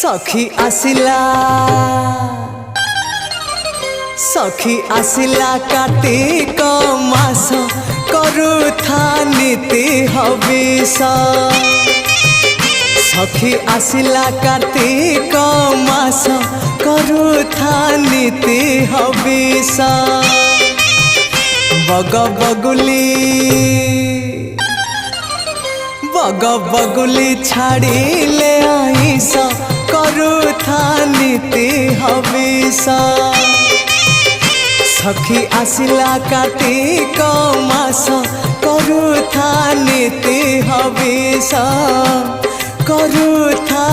सखी आसिला कार्तिक मास करुथा नीति हविष। सखी आसिला कार्तिक मास करुथा नीति हविष। बग बगुली छाड़िले आइस करुथा नीति हविष। सखी आसिला कार्तिक मास करुथा नीति हविष। करुथा